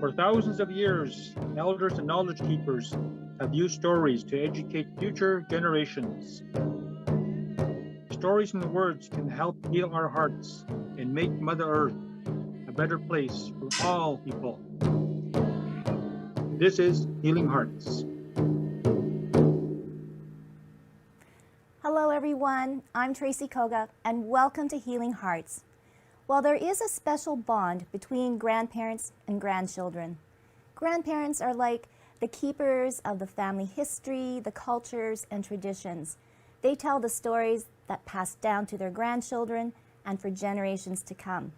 For thousands of years, elders and knowledge keepers have used stories to educate future generations. Stories and words can help heal our hearts and make Mother Earth a better place for all people. This is Healing Hearts. Hello everyone, I'm Tracy Koga and welcome to Healing Hearts. Well, there is a special bond between grandparents and grandchildren. Grandparents are like the keepers of the family history, the cultures, and traditions. They tell the stories that pass down to their grandchildren and for generations to come.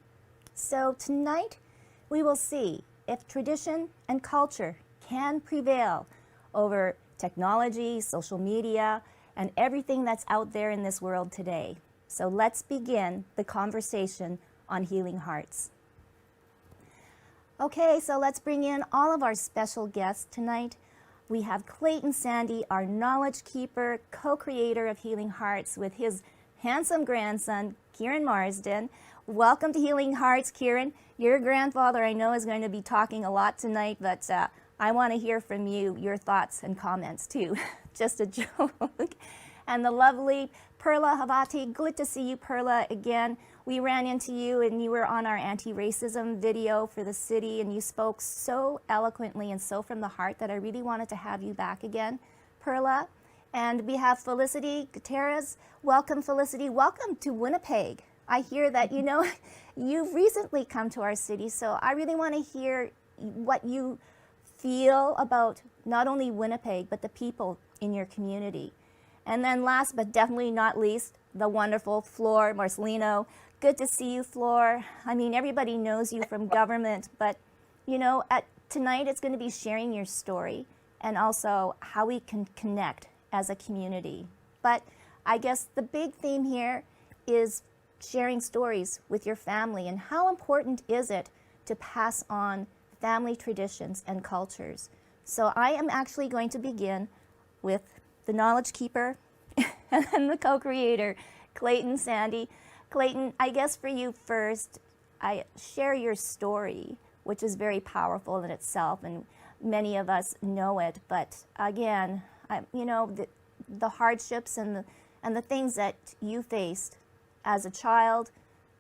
So tonight, we will see if tradition and culture can prevail over technology, social media, and everything that's out there in this world today. So let's begin the conversation on Healing Hearts. Okay, so let's bring in all of our special guests tonight. We have Clayton Sandy, our knowledge keeper, co-creator of Healing Hearts with his handsome grandson, Kieran Marsden. Welcome to Healing Hearts, Kieran. Your grandfather, I know, is going to be talking a lot tonight, but I want to hear from you, your thoughts and comments too. Just a joke. And the lovely Perla Havati, good to see you, Perla, again. We ran into you and you were on our anti-racism video for the city and you spoke so eloquently and so from the heart that I really wanted to have you back again, Perla. And we have Felicity Gutierrez. Welcome, Felicity. Welcome to Winnipeg. I hear that, you know, you've recently come to our city, so I really want to hear what you feel about not only Winnipeg, but the people in your community. And then last but definitely not least, the wonderful Flor Marcelino. Good to see you, Flor. I mean, everybody knows you from government, but you know, tonight it's going to be sharing your story and also how we can connect as a community. But I guess the big theme here is sharing stories with your family and how important is it to pass on family traditions and cultures. So I am actually going to begin with the knowledge keeper and the co-creator, Clayton Sandy. Clayton, I guess for you first, I share your story, which is very powerful in itself, and many of us know it. But again, you know, the hardships and the things that you faced as a child,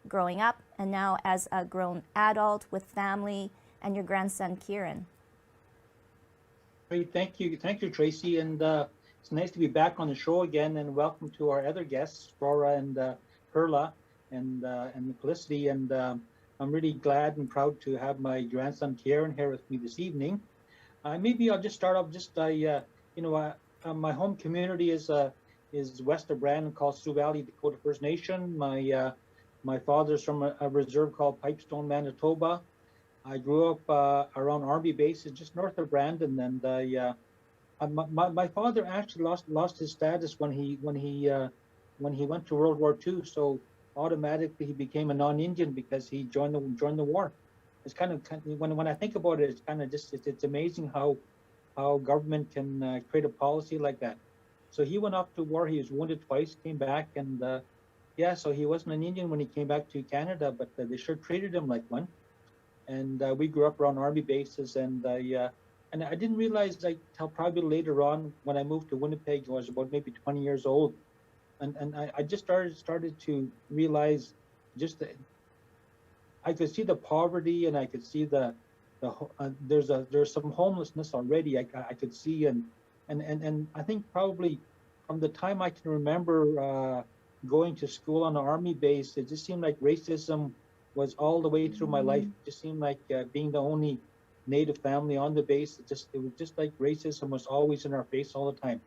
growing up, and now as a grown adult with family and your grandson, Kieran. Great, thank you, Tracy, and it's nice to be back on the show again. And welcome to our other guests, Flora and Perla, and Felicity. And I'm really glad and proud to have my grandson Kieran here with me this evening. Maybe I'll just start off. My home community is west of Brandon, called Sioux Valley Dakota First Nation. My father's from a reserve called Pipestone, Manitoba. I grew up around Army bases just north of Brandon, and my father actually lost his status when he went to World War II. So automatically he became a non-Indian because he joined the war. It's kind of when I think about it, it's kind of just it's amazing how government can create a policy like that. So he went off to war. He was wounded twice, came back, and so he wasn't an Indian when he came back to Canada, but they sure treated him like one. And we grew up around Army bases, and I didn't realize until probably later on when I moved to Winnipeg. I was about maybe 20 years old, and I just started to realize I could see the poverty, and I could see there's some homelessness already. I could see, and I think probably from the time I can remember going to school on an Army base, it just seemed like racism was all the way through my life. It just seemed like being the only Native family on the base, it was just like racism was always in our face all the time.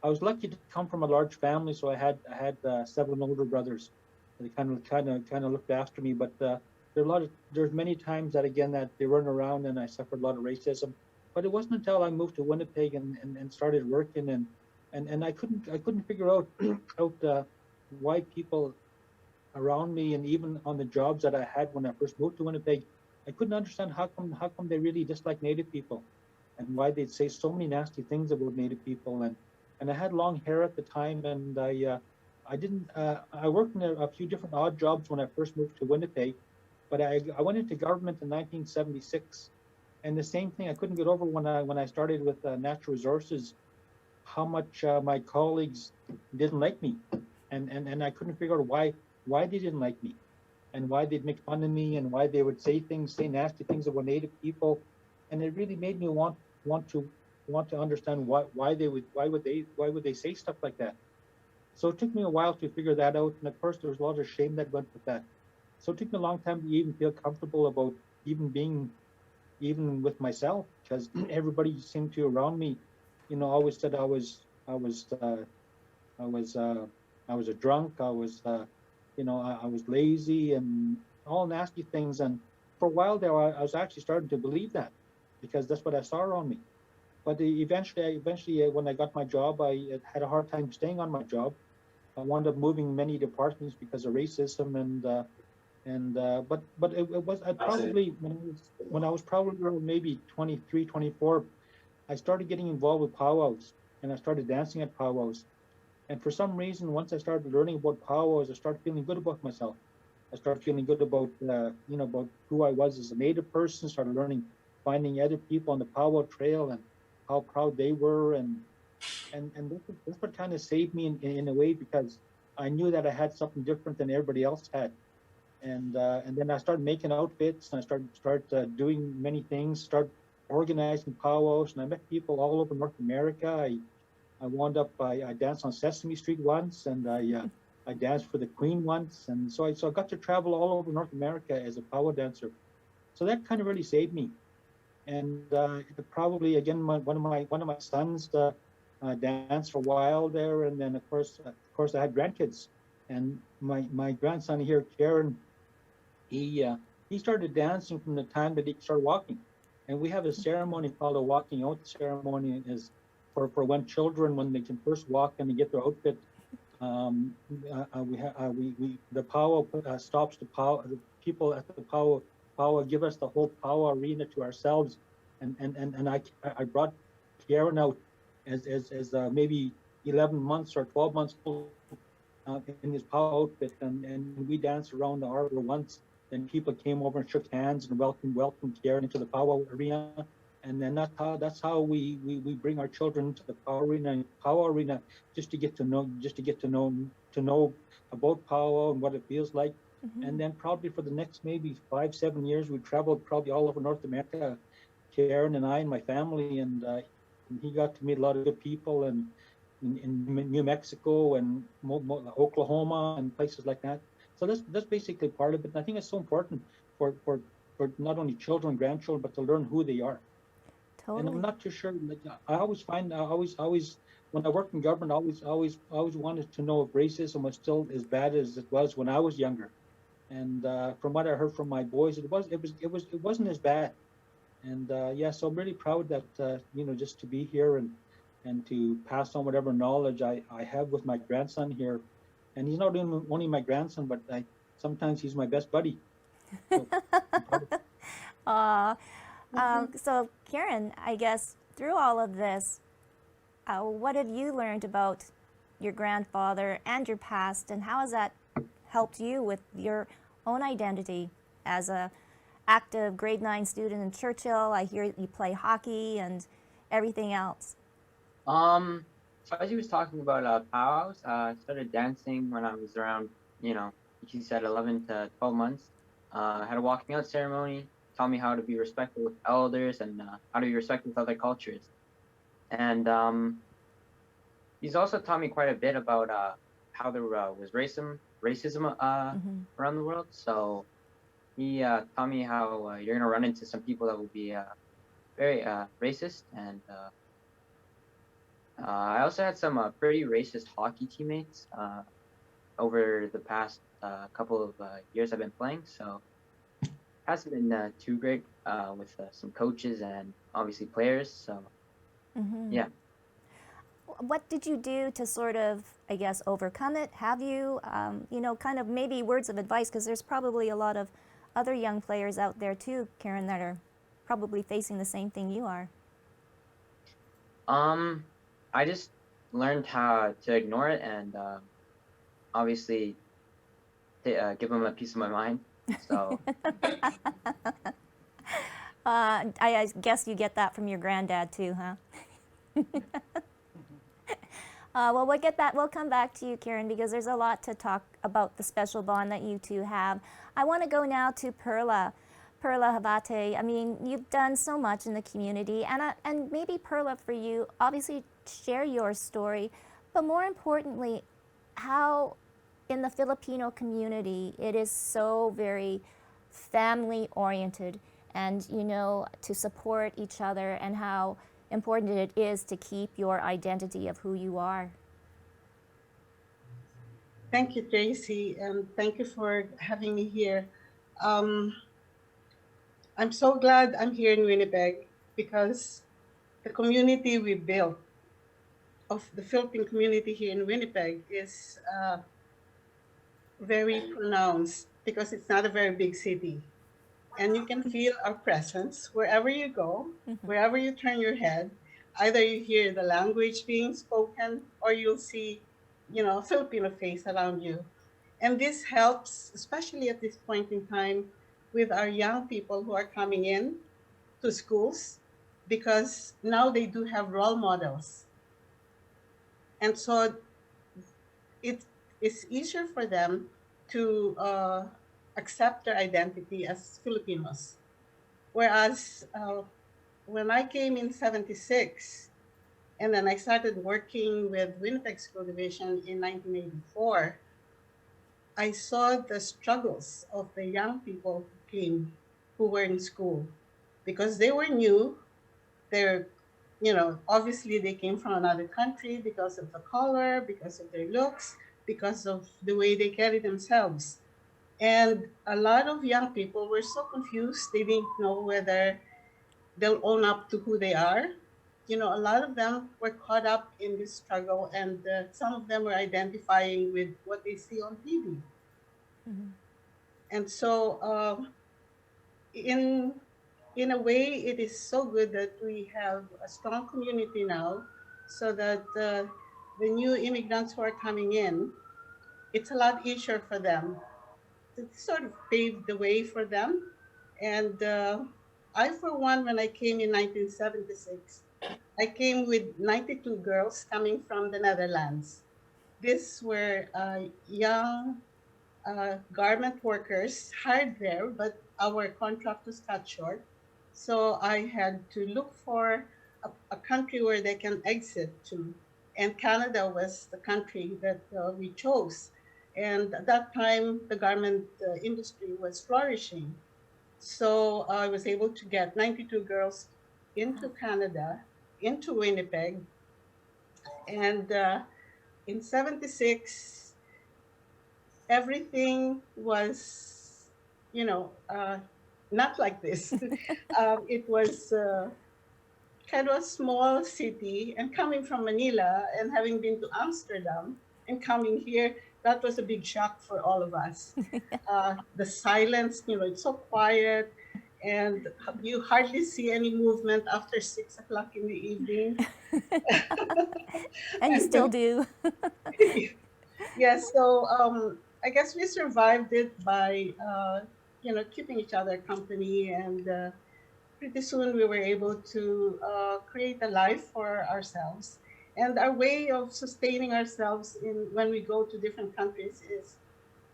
I was lucky to come from a large family, so I had 7 older brothers. They kind of looked after me, but there's many times that they weren't around, and I suffered a lot of racism. But it wasn't until I moved to Winnipeg and started working, and I couldn't figure out why people around me, and even on the jobs that I had when I first moved to Winnipeg, I couldn't understand how come they really dislike Native people, and why they'd say so many nasty things about Native people. And I had long hair at the time, and I worked in a few different odd jobs when I first moved to Winnipeg, but I went into government in 1976, And the same thing I couldn't get over when I started with natural resources, how much my colleagues didn't like me, and I couldn't figure out why they didn't like me, and why they'd make fun of me, and why they would say nasty things about Native people, and it really made me want to want to understand why would they say stuff like that. So it took me a while to figure that out, and of course there was a lot of shame that went with that. So it took me a long time to even feel comfortable about even being even with myself, because everybody seemed to around me, always said I was I was uh, I was a drunk. I was lazy and all nasty things. And for a while there, I was actually starting to believe that, because that's what I saw around me. But eventually, when I got my job, I had a hard time staying on my job. I wound up moving many departments because of racism, but it was I probably when I was probably around maybe 23, 24, I started getting involved with powwows, and I started dancing at powwows. And for some reason, once I started learning about powwows, I started feeling good about myself. I started feeling good about about who I was as a Native person. Started learning, finding other people on the powwow trail and how proud they were, and that's what kind of saved me in a way, because I knew that I had something different than everybody else had. And then I started making outfits, and I started doing many things. Start organizing powwows, and I met people all over North America. I wound up I danced on Sesame Street once, and I danced for the Queen once, and so I got to travel all over North America as a powwow dancer. So that kind of really saved me. And probably again, one of my sons danced for a while there, and then of course I had grandkids, and my grandson here, Karen, he uh, he started dancing from the time that he started walking. And we have a ceremony called a walking out ceremony, is for when children, when they can first walk and they get their outfit. um, we the power stops the power. The people at the power give us the whole power arena to ourselves, and I brought Karen out as maybe 11 months or 12 months old, in his power outfit, and we danced around the arbor once. Then people came over and shook hands and welcomed Karen into the power arena. And then that's how we bring our children into the power arena, just to get to know about power and what it feels like. Mm-hmm. And then probably for the next maybe 5 7 years, we traveled probably all over North America, Karen and I and my family, and he got to meet a lot of good people, and in New Mexico and Oklahoma and places like that. So that's basically part of it. And I think it's so important for not only children, grandchildren, but to learn who they are. And I'm Totally. not too sure. Like, I always when I worked in government, I always wanted to know if racism was still as bad as it was when I was younger. And from what I heard from my boys, it wasn't as bad. And yeah, so I'm really proud that just to be here and to pass on whatever knowledge I have with my grandson here. And he's not only my grandson, but sometimes he's my best buddy. So I'm proud. Uh, so, Karen, I guess through all of this, what have you learned about your grandfather and your past, and how has that helped you with your own identity as a active grade 9 student in Churchill? I hear you play hockey and everything else. Um, so as he was talking about powwows, I started dancing when I was around, like you said, 11 to 12 months. I had a walking out ceremony, taught me how to be respectful with elders and how to be respectful with other cultures. And he's also taught me quite a bit about how there was racism Mm-hmm. around the world. So he taught me how you're gonna run into some people that will be very racist, and I also had some pretty racist hockey teammates over the past couple of years I've been playing. So it hasn't been too great with some coaches and obviously players. So Mm-hmm. yeah. What did you do to sort of, I guess, overcome it? Have you, kind of maybe words of advice, because there's probably a lot of other young players out there too, Karen, that are probably facing the same thing you are. Um, I just learned how to ignore it and obviously give them a piece of my mind. So I guess you get that from your granddad too, huh? Well, we'll get that. We'll come back to you, Karen, because there's a lot to talk about the special bond that you two have. I want to go now to Perla. Perla Habate, I mean, you've done so much in the community, and maybe Perla, for you, obviously share your story, but more importantly, how in the Filipino community it is so very family oriented, and to support each other, and how important it is to keep your identity of who you are. Thank you, Tracy, and thank you for having me here. Um, I'm so glad I'm here in Winnipeg because the community we built of the Philippine community here in Winnipeg is very pronounced because it's not a very big city. And you can feel our presence wherever you go, wherever you turn your head. Either you hear the language being spoken or you'll see, a Filipino face around you. And this helps, especially at this point in time, with our young people who are coming in to schools, because now they do have role models. And so it is easier for them to accept their identity as Filipinos. Whereas when I came in 76, and then I started working with Winnipeg School Division in 1984, I saw the struggles of the young people who were in school, because they were new. They're, obviously they came from another country because of the color, because of their looks, because of the way they carry themselves. And a lot of young people were so confused. They didn't know whether they'll own up to who they are. A lot of them were caught up in this struggle, and some of them were identifying with what they see on TV. Mm-hmm. And so, in a way, it is so good that we have a strong community now, so that the new immigrants who are coming in, it's a lot easier for them. It sort of paved the way for them. And I, for one, when I came in 1976, I came with 92 girls coming from the Netherlands. These were young garment workers hired there, but our contract was cut short. So I had to look for a country where they can exit to. And Canada was the country that we chose. And at that time, the garment industry was flourishing. So I was able to get 92 girls into Canada, into Winnipeg. And in 76, everything was, not like this. It was kind of a small city, and coming from Manila and having been to Amsterdam and coming here, that was a big shock for all of us. The silence, it's so quiet, and you hardly see any movement after 6 o'clock in the evening. And you still do. Yes, so I guess we survived it by, keeping each other company, and pretty soon we were able to create a life for ourselves. And our way of sustaining ourselves when we go to different countries is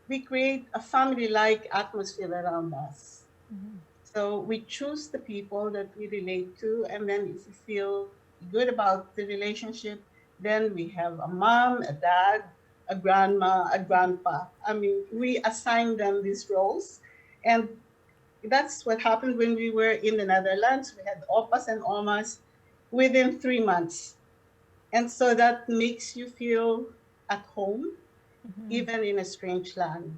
we create a family-like atmosphere around us. Mm-hmm. So we choose the people that we relate to, and then if we feel good about the relationship, then we have a mom, a dad, a grandma, a grandpa. I mean, we assign them these roles. And that's what happened when we were in the Netherlands. We had opas and omas within 3 months. And so that makes you feel at home, mm-hmm. even in a strange land.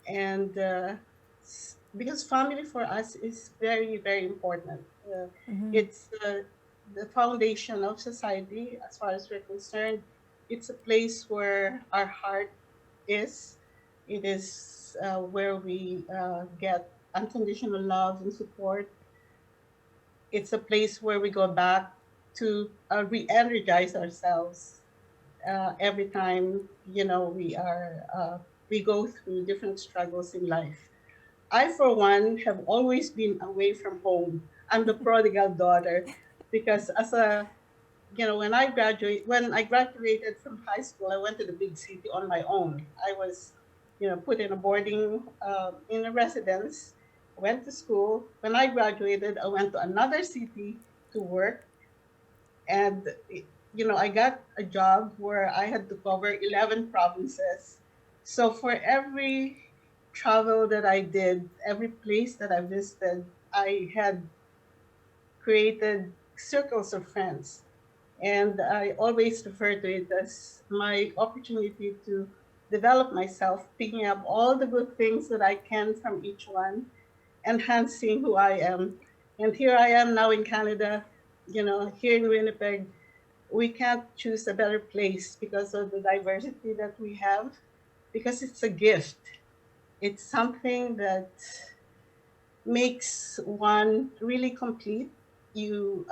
And because family for us is very, very important. Mm-hmm. It's the foundation of society as far as we're concerned. It's a place where our heart is. It is where we get unconditional love and support. It's a place where we go back to re-energize ourselves every time, we go through different struggles in life. I, for one, have always been away from home. I'm the prodigal daughter, because as a when I graduated from high school, I went to the big city on my own. I was, put in a boarding, in a residence, went to school. When I graduated, I went to another city to work, and I got a job where I had to cover 11 provinces. So for every travel that I did, every place that I visited, I had created circles of friends. And I always refer to it as my opportunity to develop myself, picking up all the good things that I can from each one, enhancing who I am. And here I am now in Canada, here in Winnipeg. We can't choose a better place because of the diversity that we have, because it's a gift. It's something that makes one really complete. You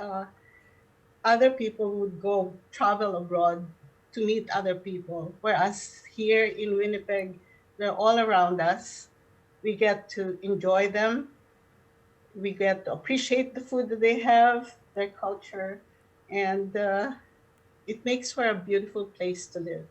Other people would go travel abroad to meet other people, whereas here in Winnipeg, they're all around us. We get to enjoy them. We get to appreciate the food that they have, their culture, and it makes for a beautiful place to live.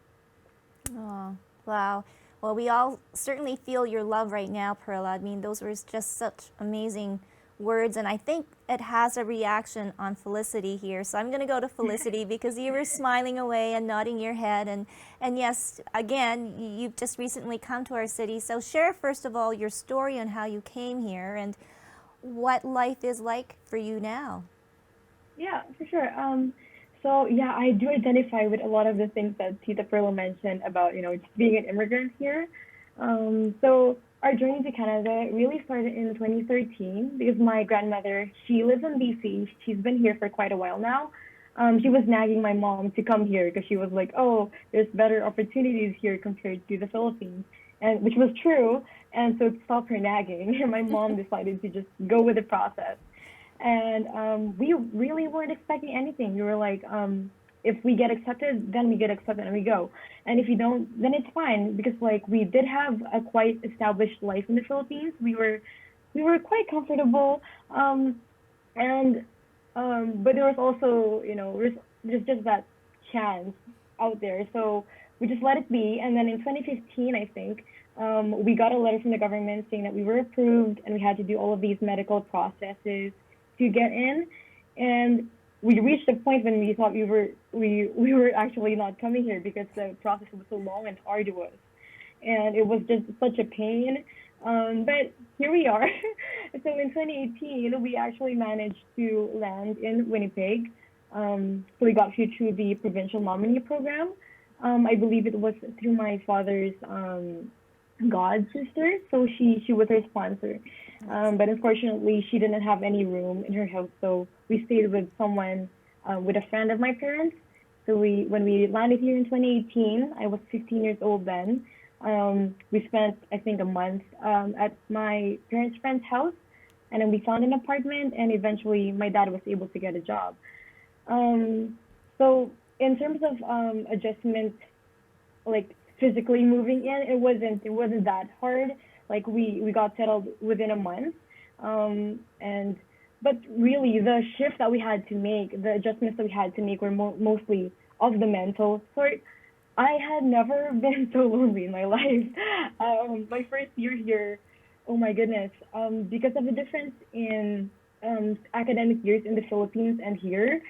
Oh, wow. Well, we all certainly feel your love right now, Perla. I mean, those were just such amazing words, and I think it has a reaction on Felicity here. So I'm going to go to Felicity because you were smiling away and nodding your head. And yes, again, you've just recently come to our city. So share, first of all, your story on how you came here and what life is like for you now. Yeah, for sure. So yeah, I do identify with a lot of the things that Tita Perlo mentioned about, just being an immigrant here. So our journey to Canada really started in 2013 because my grandmother, she lives in BC. She's been here for quite a while now. She was nagging my mom to come here because she was like, oh, there's better opportunities here compared to the Philippines, and which was true. And so to stop her nagging, my mom decided to just go with the process. And we really weren't expecting anything. We were like, if we get accepted, then we get accepted and we go. And if you don't, then it's fine because like we did have a quite established life in the Philippines. We were quite comfortable, and but there was also there's just that chance out there. So we just let it be. And then in 2015, I think. We got a letter from the government saying that we were approved and we had to do all of these medical processes to get in, and we reached a point when we thought we were actually not coming here because the process was so long and arduous, and it was just such a pain. But here we are. So in 2018, we actually managed to land in Winnipeg. So we got here through the provincial nominee program. I believe it was through my father's god sister, so she was her sponsor. But unfortunately, she didn't have any room in her house, so we stayed with someone, with a friend of my parents. So when we landed here in 2018, I was 15 years old then. We spent, I think, a month at my parents' friend's house, and then we found an apartment, and eventually my dad was able to get a job. So in terms of adjustment, like physically moving in, it wasn't that hard. Like we got settled within a month, and but really the shift that we had to make, the adjustments that we had to make were mostly of the mental sort. I had never been so lonely in my life. My first year here, oh my goodness, because of the difference in academic years in the Philippines and here,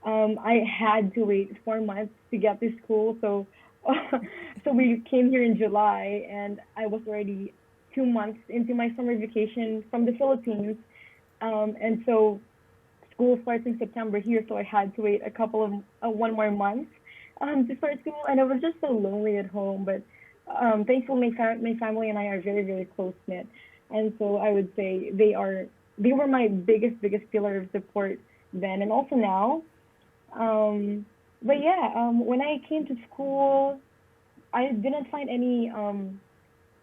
I had to wait 4 months to get to school. So, so we came here in July, and I was already 2 months into my summer vacation from the Philippines, and so school starts in September here. So I had to wait a couple of 1 more month to start school, and I was just so lonely at home. But thankfully, my family and I are very, very close knit, and so I would say they were my biggest pillar of support then and also now. But yeah, when I came to school, I didn't find any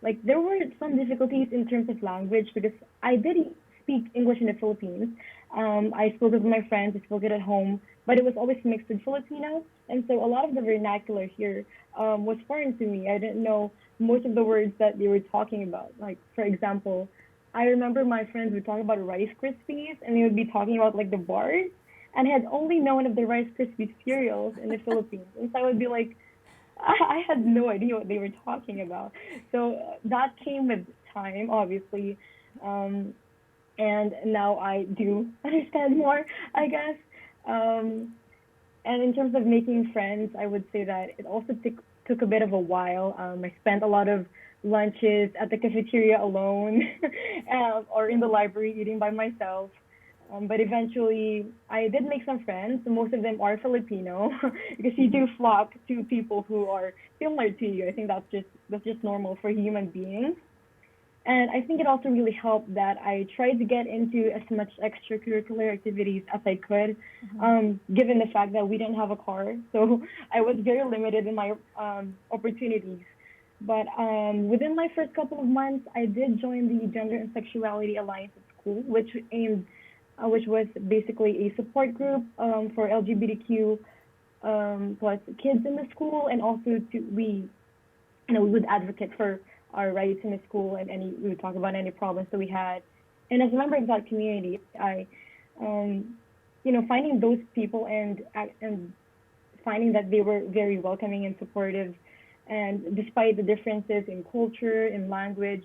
like there were some difficulties in terms of language because I did speak English in the Philippines. I spoke it with my friends, I spoke it at home, but it was always mixed with Filipino, and so a lot of the vernacular here was foreign to me. I didn't know most of the words that they were talking about. Like for example, I remember my friends would talk about Rice Krispies, and they would be talking about like the bars, and I had only known of the Rice Krispies cereals in the Philippines, and so I would be like, I had no idea what they were talking about. So that came with time, obviously, um, and now I do understand more, I guess. Um, and in terms of making friends, I would say that it also took a bit of a while. I spent a lot of lunches at the cafeteria alone, or in the library eating by myself. But eventually, I did make some friends. Most of them are Filipino, because you do flock to people who are similar to you. I think that's just normal for human beings. And I think it also really helped that I tried to get into as much extracurricular activities as I could, given the fact that we didn't have a car. So I was very limited in my opportunities. But within my first couple of months, I did join the Gender and Sexuality Alliance at school, which was basically a support group for LGBTQ plus kids in the school, and also we would advocate for our rights in the school, and we would talk about any problems that we had. And as a member of that community, um, finding those people and finding that they were very welcoming and supportive, and despite the differences in culture and language,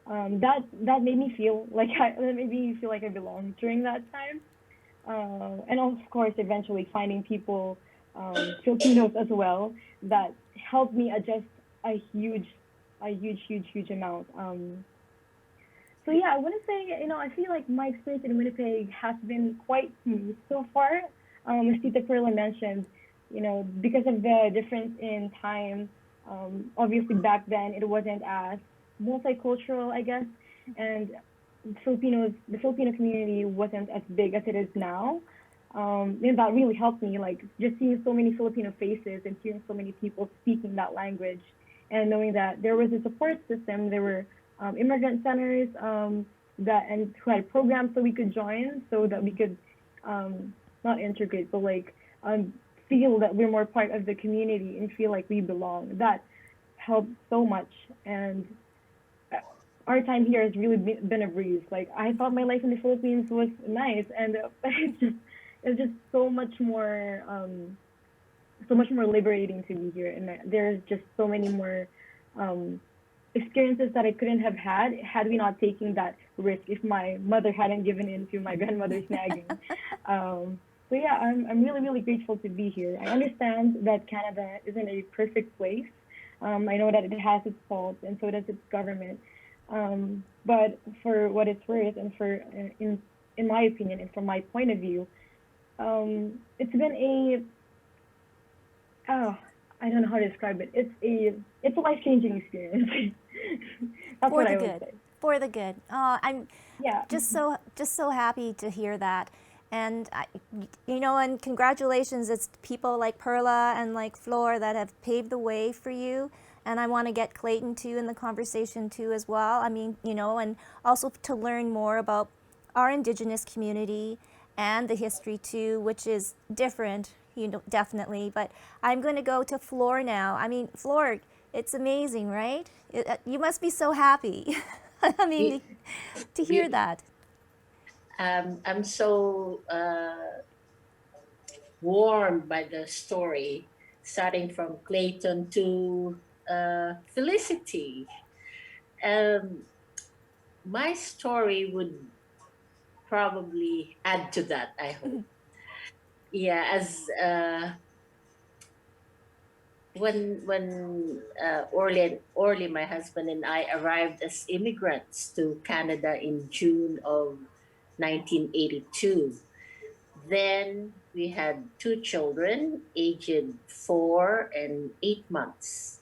that made me feel like I belonged during that time. And of course, eventually finding people, Filipinos as well, that helped me adjust a huge, huge amount. So yeah, I want to say, I feel like my experience in Winnipeg has been quite smooth so far. As Tita Perla mentioned, because of the difference in time, obviously back then it wasn't as multicultural, I guess, and the Filipino community wasn't as big as it is now. And that really helped me, like just seeing so many Filipino faces and hearing so many people speaking that language, and knowing that there was a support system. There were immigrant centers, who had programs that we could join, so that we could not integrate, but like feel that we're more part of the community and feel like we belong. That helped so much, and our time here has really been a breeze. Like I thought my life in the Philippines was nice, and it's just so much more liberating to be here. And there's just so many more um, experiences that I couldn't have had we not taken that risk, if my mother hadn't given in to my grandmother's nagging. So yeah, I'm really really grateful to be here. I understand that Canada isn't a perfect place. I know that it has its faults, and so does its government. But for what it's worth, and for in my opinion and from my point of view, it's been oh, I don't know how to describe it. It's a life changing experience. That's For what the I would good. say. For the good. I'm Yeah. just so happy to hear that. And and congratulations, it's people like Perla and like Flor that have paved the way for you. And I want to get Clayton too in the conversation too as well. I mean, and also to learn more about our Indigenous community and the history too, which is different, definitely. But I'm going to go to Flor now. I mean, Flor, it's amazing, right? You must be so happy. I mean, to hear that. I'm so warmed by the story, starting from Clayton to Felicity. Um, my story would probably add to that, I hope. Yeah, as when Orly, my husband, and I arrived as immigrants to Canada in June of 1982. Then we had two children, aged 4 and 8 months.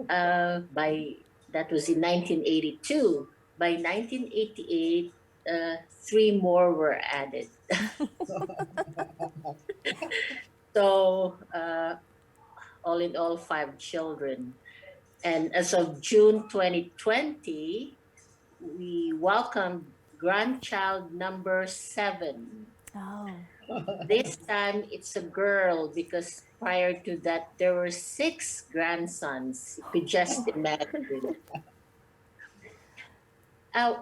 By That was in 1982. By 1988, three more were added. So all in all, five children. And as of June 2020, we welcomed grandchild number 7. Oh. This time it's a girl, because prior to that there were 6 grandsons. You could just imagine.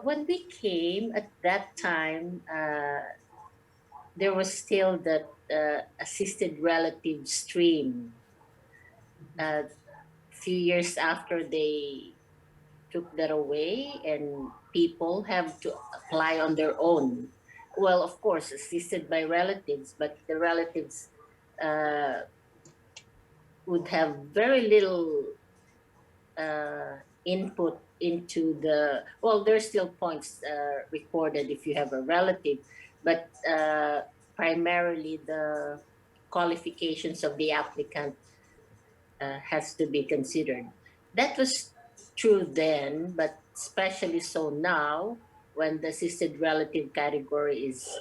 When we came at that time, there was still that assisted relative stream. A few years after they took that away, and people have to apply on their own. Well, of course, assisted by relatives, but the relatives uh, would have very little input into the. Well, there's still points recorded if you have a relative, but primarily the qualifications of the applicant has to be considered. That was true then, but especially so now when the assisted relative category is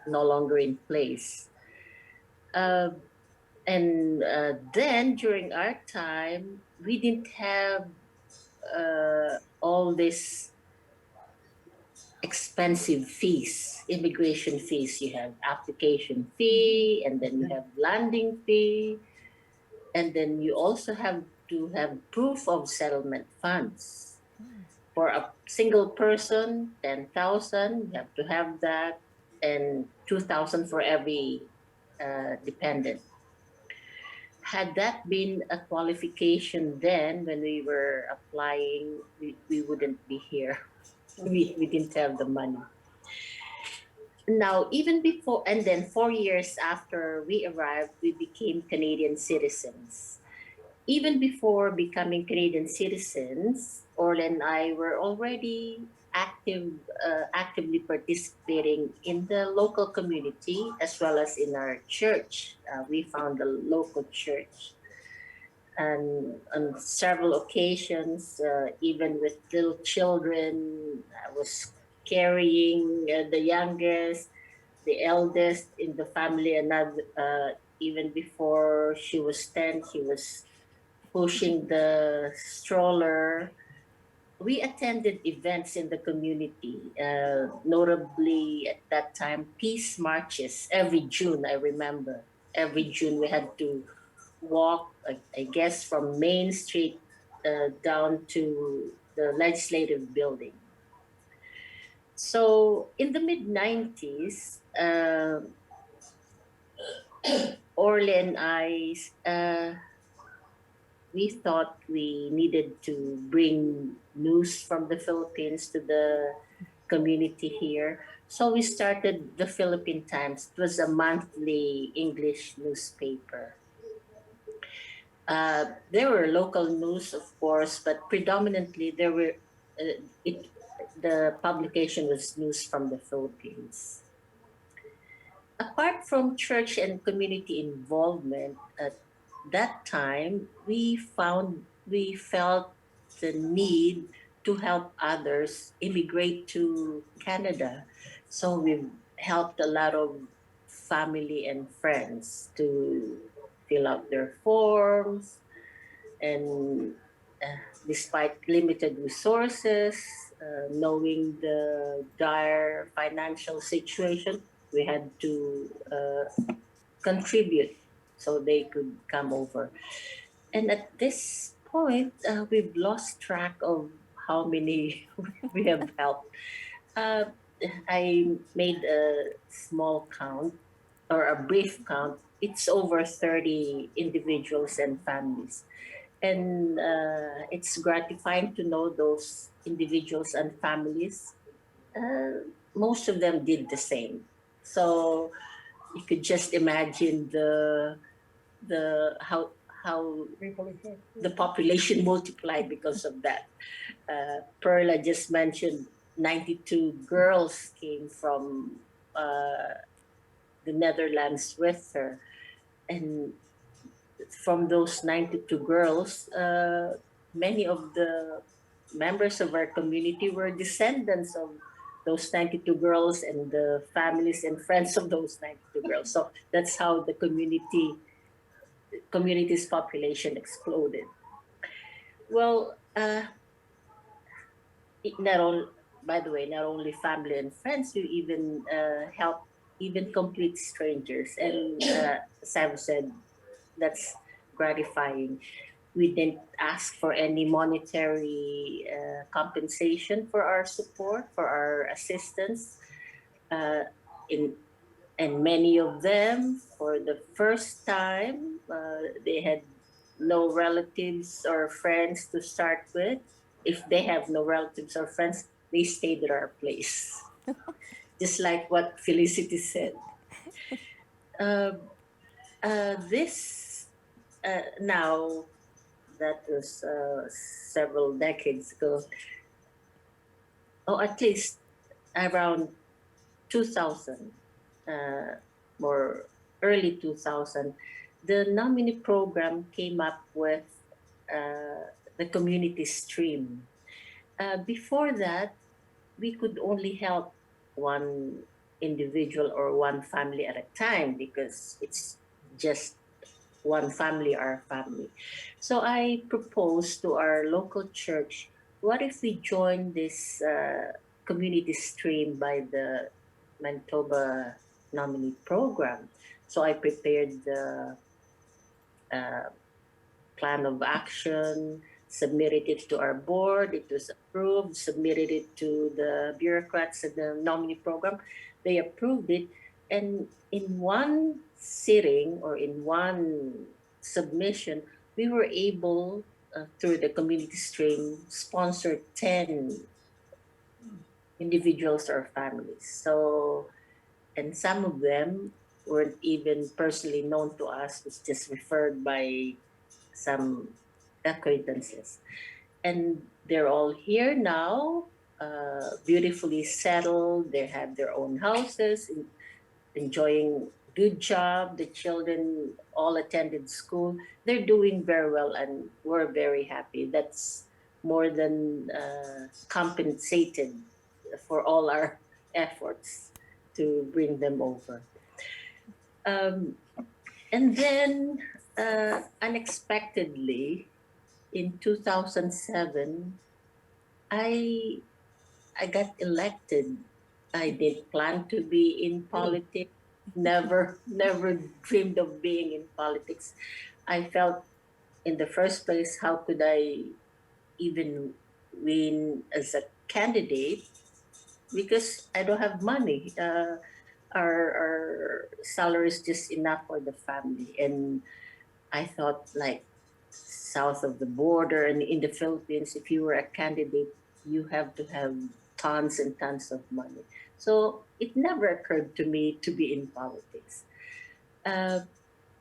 no longer in place. Uh, and then during our time, we didn't have all these expensive fees, immigration fees. You have application fee, and then you have landing fee, and then you also have to have proof of settlement funds. For a single person, 10,000, you have to have that, and 2,000 for every dependent. Had that been a qualification then when we were applying, we wouldn't be here. We didn't have the money. Now, even before, and then 4 years after we arrived, we became Canadian citizens. Even before becoming Canadian citizens, Orla and I were already actively participating in the local community as well as in our church. We found a local church, and on several occasions, even with little children, I was carrying the youngest, the eldest in the family, another. Even before she was 10, he was pushing the stroller. We attended events in the community, notably at that time, peace marches every June. I remember every June we had to walk, I guess, from Main Street down to the legislative building. So in the mid 90s, Orly and I we thought we needed to bring news from the Philippines to the community here. So we started the Philippine Times. It was a monthly English newspaper. There were local news, of course, but predominantly there were the publication was news from the Philippines. Apart from church and community involvement, at that time we felt the need to help others immigrate to Canada. So we've helped a lot of family and friends to fill out their forms, and despite limited resources, knowing the dire financial situation, we had to contribute so they could come over. And at this point, we've lost track of how many we have helped. Uh, I made a small count or a brief count. It's over 30 individuals and families. And it's gratifying to know those individuals and families. Most of them did the same. So you could just imagine how the population multiplied because of that. Perla just mentioned 92 girls came from the Netherlands with her, and from those 92 girls, many of the members of our community were descendants of those 92 girls and the families and friends of those 92 girls. So that's how the community's population exploded. Well, not all, by the way, not only family and friends, you even help even complete strangers. And as I've said, that's gratifying. We didn't ask for any monetary compensation for our support, for our assistance. Uh, in and many of them, for the first time, they had no relatives or friends to start with. If they have no relatives or friends, they stayed at our place, just like what Felicity said. Uh, this now that was several decades ago, or at least around 2000, uh, or early 2000, the nominee program came up with the community stream. Before that, we could only help one individual or one family at a time because it's just one family, our family. So I proposed to our local church, what if we join this community stream by the Manitoba nominee program? So I prepared the uh, plan of action, submitted it to our board, it was approved, submitted it to the bureaucrats at the nominee program. They approved it. And in one sitting or in one submission, we were able, through the community stream, sponsor 10 individuals or families. So, and some of them weren't even personally known to us, it's just referred by some acquaintances. And they're all here now, beautifully settled. They have their own houses, enjoying good job. The children all attended school. They're doing very well, and we're very happy. That's more than compensated for all our efforts to bring them over. Um, and then unexpectedly, in 2007, I I got elected. I didn't plan to be in politics. Never dreamed of being in politics. I felt in the first place, how could I even win as a candidate? Because I don't have money. Our salary is just enough for the family, and I thought, like, south of the border and in the Philippines, if you were a candidate, you have to have tons and tons of money. So it never occurred to me to be in politics. Uh,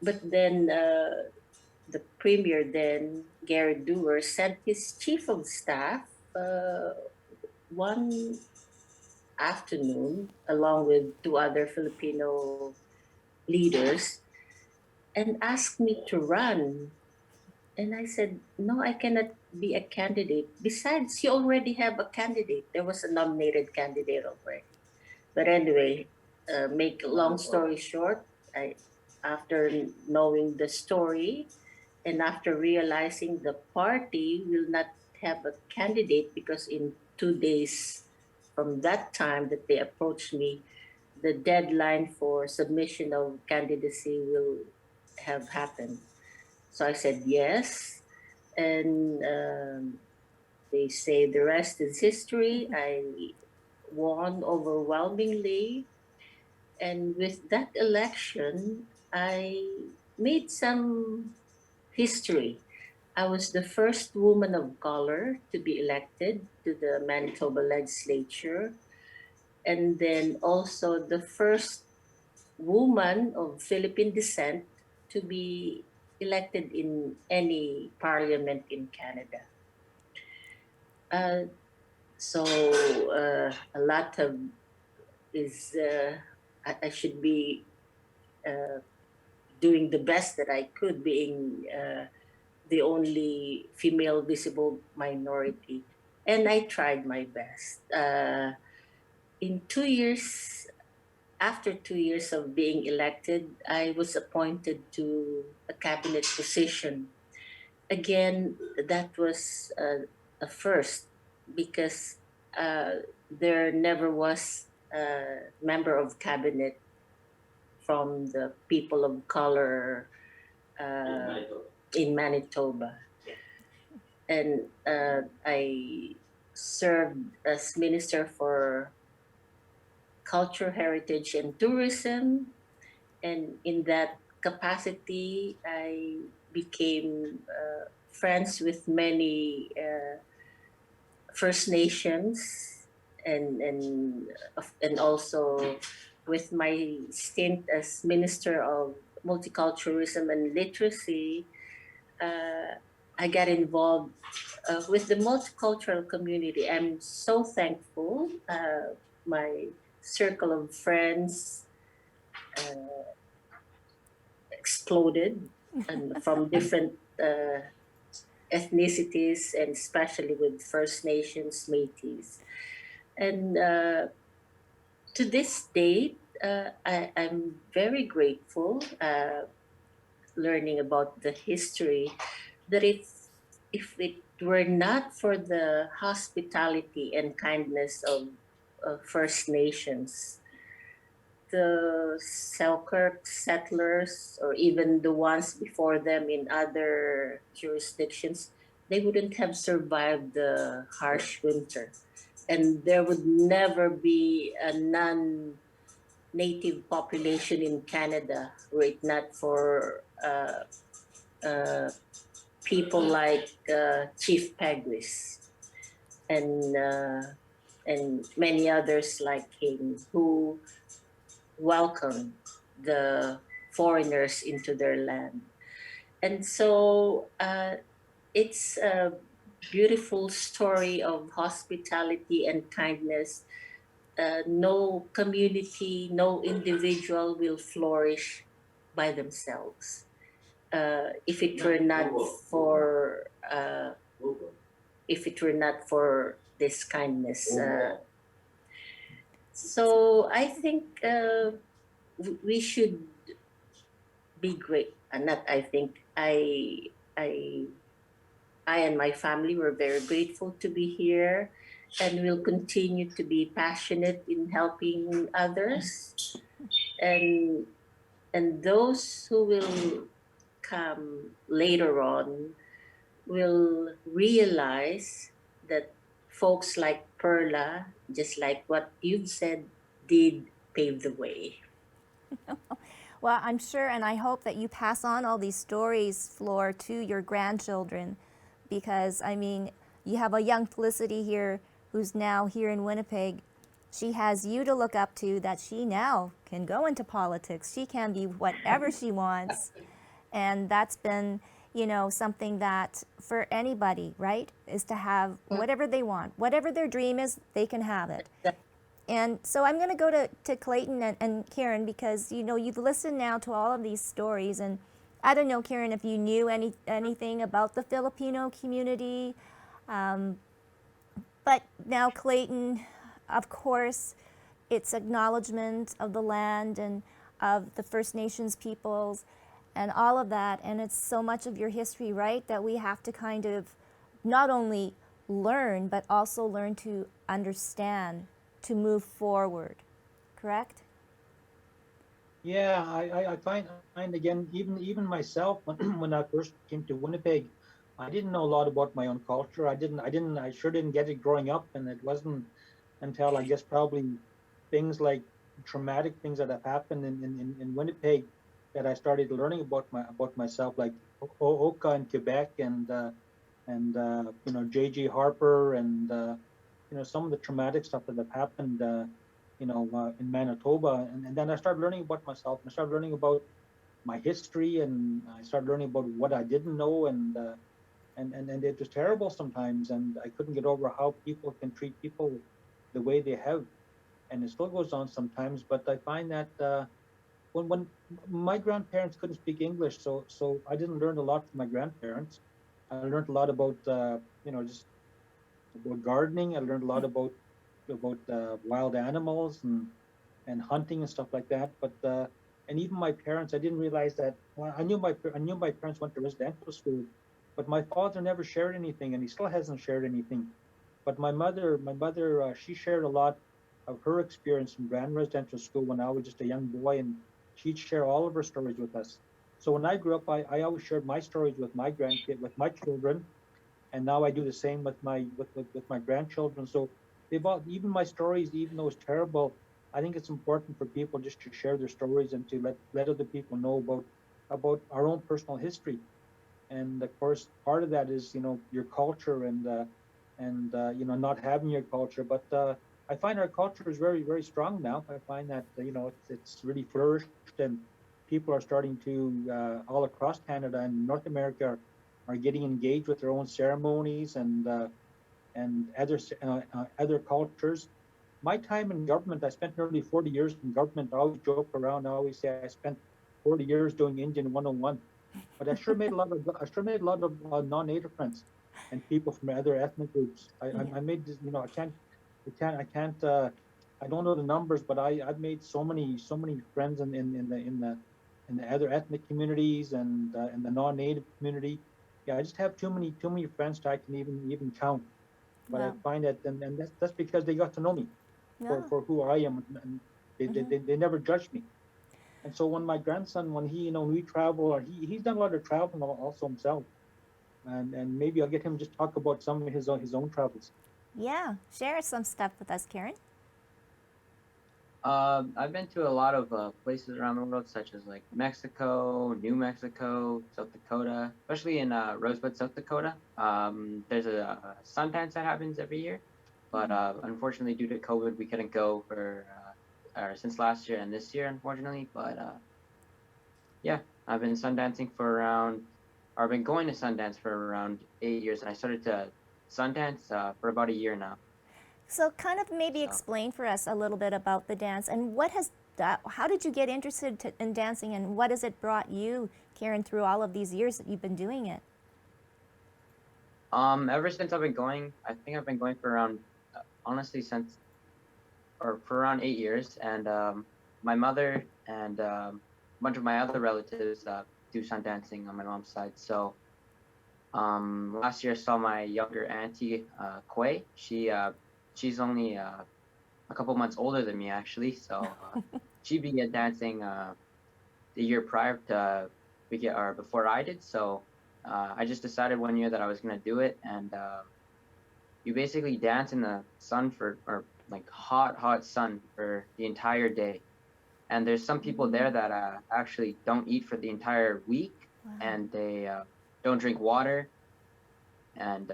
but then the premier then, Gary Dewar, sent his chief of staff one afternoon, along with two other Filipino leaders, and asked me to run. And I said, no, I cannot be a candidate. Besides, you already have a candidate. There was a nominated candidate already. But anyway, make a long story short, after knowing the story and after realizing the party will not have a candidate because in 2 days from that time that they approached me, the deadline for submission of candidacy will have happened. So I said yes, and they say the rest is history. I won overwhelmingly, and with that election, I made some history. I was the first woman of color to be elected to the Manitoba legislature, and then also the first woman of Philippine descent to be elected in any parliament in Canada. Uh, so a lot of is I should be uh, doing the best that I could, being the only female visible minority, and I tried my best. In 2 years, after 2 years of being elected, I was appointed to a cabinet position. Again, that was a first because there never was a member of cabinet from the people of color in Manitoba. and I served as Minister for Culture, Heritage, and Tourism. And in that capacity, I became friends with many First Nations, and also with my stint as Minister of Multiculturalism and Literacy, I got involved with the multicultural community. I'm so thankful. My circle of friends exploded, and from different ethnicities, and especially with First Nations, Métis. And to this date, I'm very grateful learning about the history that if it were not for the hospitality and kindness of First Nations, the Selkirk settlers, or even the ones before them in other jurisdictions, they wouldn't have survived the harsh winter. And there would never be a non-native population in Canada were it not for uh, people like Chief Peguis and many others like him who welcomed the foreigners into their land. And so it's a beautiful story of hospitality and kindness. No community, no individual will flourish by themselves. If it were not for this kindness. So I think we should be great. Not I think I I and my family were very grateful to be here, and will continue to be passionate in helping others, and those who will come later on will realize that folks like Perla, just like what you've said, did pave the way. Well, I'm sure and I hope that you pass on all these stories, Flor, to your grandchildren, because I mean, you have a young Felicity here who's now here in Winnipeg. She has you to look up to, that she now can go into politics. She can be whatever she wants. And that's been, you know, something that for anybody, right, is to have whatever they want. Whatever their dream is, they can have it. And so I'm going to go to Clayton and Karen, because, you know, you've listened now to all of these stories. And I don't know, Karen, if you knew anything about the Filipino community. But now Clayton, of course, it's acknowledgement of the land and of the First Nations peoples and all of that. And it's so much of your history, right, that we have to kind of not only learn, but also learn to understand, to move forward, correct? Yeah, I find again, even myself, when I first came to Winnipeg, I didn't know a lot about my own culture. I sure didn't get it growing up, and it wasn't until I guess probably things like traumatic things that have happened in Winnipeg that I started learning about myself, like Oka in Quebec, and you know, J.G. Harper, and you know, some of the traumatic stuff that have happened you know, in Manitoba, and then I started learning about myself. I started learning about my history, and I started learning about what I didn't know, and it was terrible sometimes, and I couldn't get over how people can treat people the way they have, and it still goes on sometimes. But I find that when my grandparents couldn't speak English, so I didn't learn a lot from my grandparents. I learned a lot about you know, just about gardening. I learned a lot about wild animals and hunting and stuff like that. But and even my parents, I didn't realize that. Well, I knew my parents went to residential school, but my father never shared anything, and he still hasn't shared anything. But my mother, she shared a lot of her experience in Grand Residential School when I was just a young boy, and she'd share all of her stories with us. So when I grew up, I always shared my stories with my grandkid, with my children, and now I do the same with my grandchildren. So they've all, even my stories, even though it's terrible, I think it's important for people just to share their stories and to let other people know about our own personal history. And of course, part of that is your culture and not having your culture. But I find our culture is very very strong now. I find that it's really flourished, and people are starting to all across Canada and North America are getting engaged with their own ceremonies and other cultures. My time in government, I spent nearly 40 years in government. I always joke around. I always say I spent 40 years doing Indian 101. But I sure made a lot of non-native friends and people from other ethnic groups. Yeah. I made this, I can't I don't know the numbers, but I've made so many friends in the other ethnic communities and in the non-native community. Yeah, I just have too many friends to I can even count. But I Wow. find that, and that's because they got to know me Yeah. for who I am, and Mm-hmm. they never judged me. And so when my grandson, when when we travel, or he's done a lot of traveling also himself, and maybe I'll get him just talk about some of his own travels. Yeah. Share some stuff with us, Karen. I've been to a lot of places around the world, such as like Mexico, New Mexico, South Dakota, especially in Rosebud, South Dakota. There's a Sundance that happens every year, but unfortunately, due to COVID, we couldn't go for or since last year and this year, unfortunately. But yeah, I've been sundancing for around, or I've been going to Sundance for around 8 years, and I started to Sundance for about a year now. So, kind of maybe So. explain for us a little bit about the dance and what has that, how did you get interested in dancing and what has it brought you, Karen, through all of these years that you've been doing it? Ever since I've been going, I think I've been going for around, honestly, since or for around 8 years, and my mother and a bunch of my other relatives do sun dancing on my mom's side. So last year I saw my younger auntie, Koi. She's only a couple months older than me actually, so she began dancing the year prior to or before I did. So I just decided one year that I was gonna do it, and you basically dance in the sun or like hot sun for the entire day. And there's some people there that actually don't eat for the entire week, Wow. and they don't drink water, and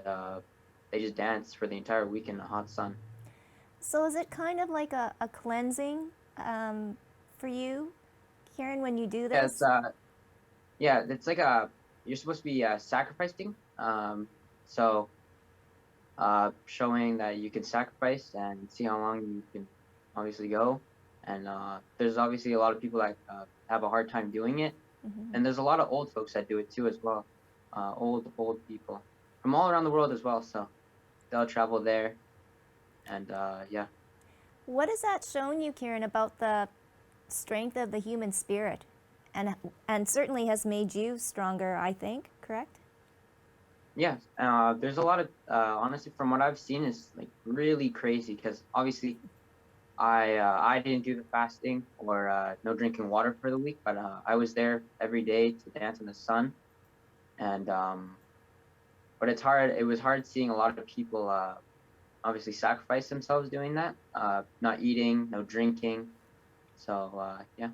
they just dance for the entire week in the hot sun. So, is it kind of like a cleansing for you, Karen, when you do Yeah, it's this? it's like a you're supposed to be sacrificing. So showing that you can sacrifice and see how long you can obviously go. And there's obviously a lot of people that have a hard time doing it, Mm-hmm. and there's a lot of old folks that do it too as well. Old people from all around the world as well. So they'll travel there, and yeah. What has that shown you, Karen, about the strength of the human spirit, and certainly has made you stronger? I think, correct? Yeah, there's a lot of honestly from what I've seen is like really crazy because obviously I didn't do the fasting or no drinking water for the week, but I was there every day to dance in the sun, and but it's hard. It was hard seeing a lot of people obviously sacrifice themselves doing that, not eating, no drinking. So yeah.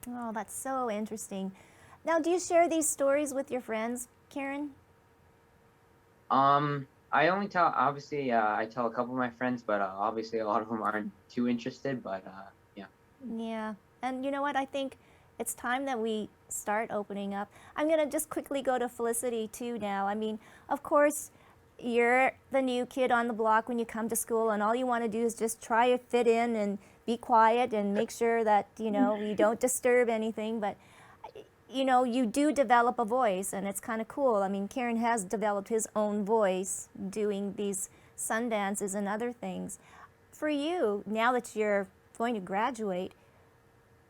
Oh, that's so interesting. Now, do you share these stories with your friends, Karen? I only tell obviously I tell a couple of my friends, but obviously a lot of them aren't too interested. But yeah. Yeah. And you know what? I think it's time that we start opening up. I'm going to just quickly go to Felicity too now. I mean, of course, you're the new kid on the block when you come to school, and all you want to do is just try to fit in and be quiet and make sure that, you don't disturb anything. But, you do develop a voice, and it's kind of cool. I mean, Karen has developed his own voice doing these sun dances and other things. For you, now that you're going to graduate,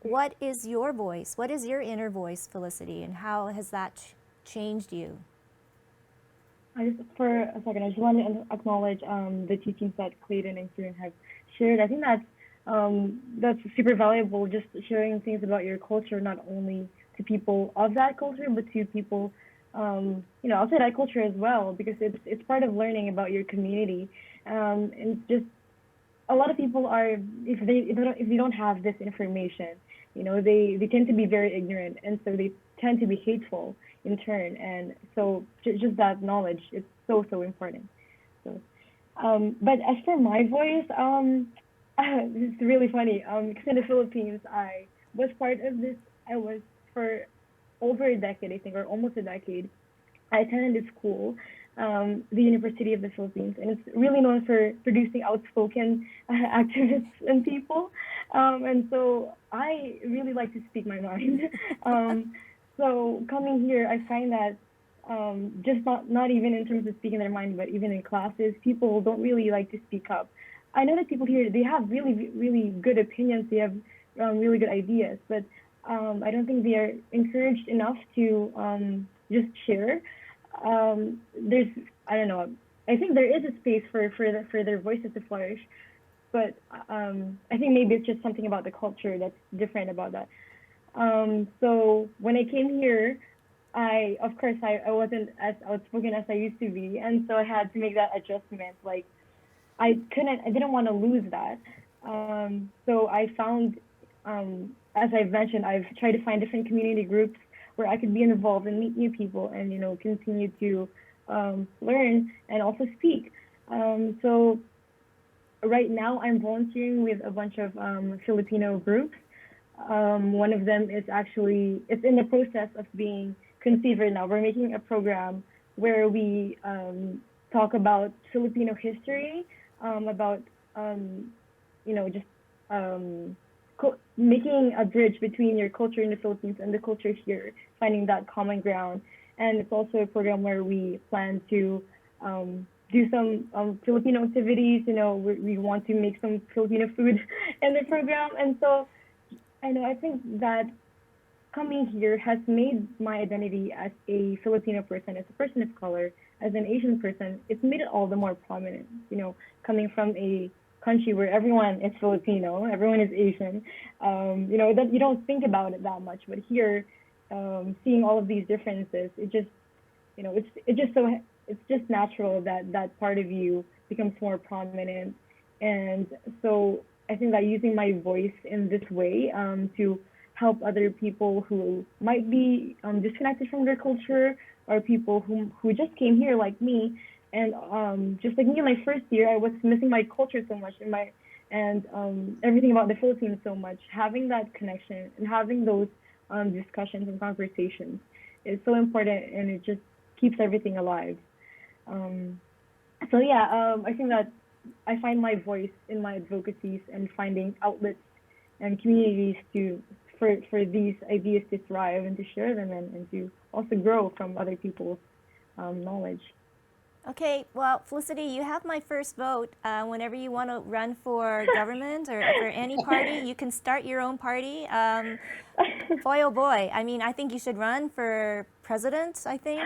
what is your voice? What is your inner voice, Felicity, and how has that changed you? For a second, I just want to acknowledge the teachings that Clayton and Kieran have shared. I think that's super valuable. Just sharing things about your culture, not only to people of that culture, but to people outside that culture as well, because it's part of learning about your community. And just a lot of people are, if they don't have this information, they tend to be very ignorant, and so they tend to be hateful in turn. And so just that knowledge, it's so important. So, but as for my voice, it's really funny. Because in the Philippines, I was part of this. I was for over a decade, I think, or almost a decade. I attended this school, the University of the Philippines, and it's really known for producing outspoken activists and people. And so I really like to speak my mind. So coming here, I find that just not even in terms of speaking their mind, but even in classes, people don't really like to speak up. I know that people here, they have really good opinions. They have really good ideas, but I don't think they are encouraged enough to just share. There's, I don't know. I think there is a space for their voices to flourish, but I think maybe it's just something about the culture that's different about that. So when I came here, of course I wasn't as outspoken as I used to be, and so I had to make that adjustment. Like I didn't want to lose that. So I found, as I've mentioned, I've tried to find different community groups where I could be involved and meet new people, and continue to learn and also speak. So right now I'm volunteering with a bunch of Filipino groups. One of them is actually, it's in the process of being conceived right now. We're making a program where we talk about Filipino history, about just making a bridge between your culture in the Philippines and the culture here, finding that common ground. And it's also a program where we plan to do some Filipino activities. We want to make some Filipino food in the program. And so I think that coming here has made my identity as a Filipino person, as a person of color, as an Asian person. It's made it all the more prominent. Coming from a country where everyone is Filipino, everyone is Asian. That you don't think about it that much, but here, seeing all of these differences, it's just natural that that part of you becomes more prominent. And so I think that using my voice in this way to help other people who might be disconnected from their culture, or people who just came here like me, and just like me in my first year, I was missing my culture so much and everything about the Philippines so much. Having that connection and having those discussions and conversations is so important, and it just keeps everything alive. I think that I find my voice in my advocacies and finding outlets and communities for these ideas to thrive and to share them, and to also grow from other people's knowledge. Okay, well, Felicity, you have my first vote. Whenever you want to run for government or for any party, you can start your own party. Boy, oh boy. I mean, I think you should run for president, I think.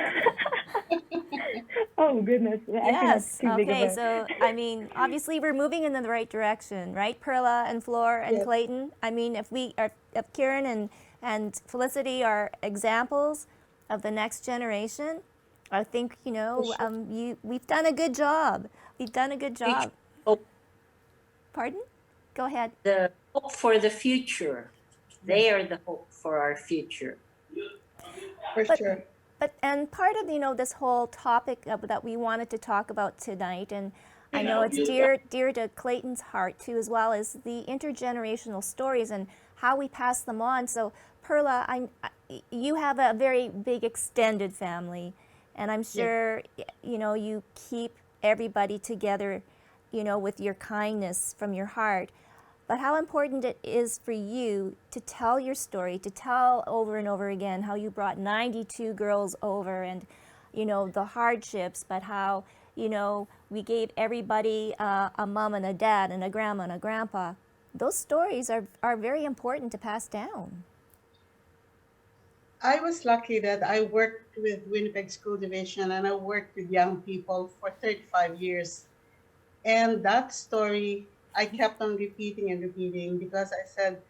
Oh, goodness. Yes. Okay, so, I mean, obviously we're moving in the right direction, right? Perla and Flor and Clayton. I mean, if Kieran and Felicity are examples of the next generation, I think, we've done a good job. We've done a good job. Pardon? Go ahead. The hope for the future. They are the hope for our future. For sure. And part of, this whole topic that we wanted to talk about tonight, and I know it's dear to Clayton's heart too, as well as the intergenerational stories and how we pass them on. So, Perla, you have a very big extended family, and I'm sure, you keep everybody together, with your kindness from your heart. But how important it is for you to tell your story, to tell over and over again how you brought 92 girls over, and, the hardships, but how, we gave everybody a mom and a dad and a grandma and a grandpa. Those stories are very important to pass down. I was lucky that I worked with Winnipeg School Division, and I worked with young people for 35 years. And that story, I kept on repeating and repeating, because I said,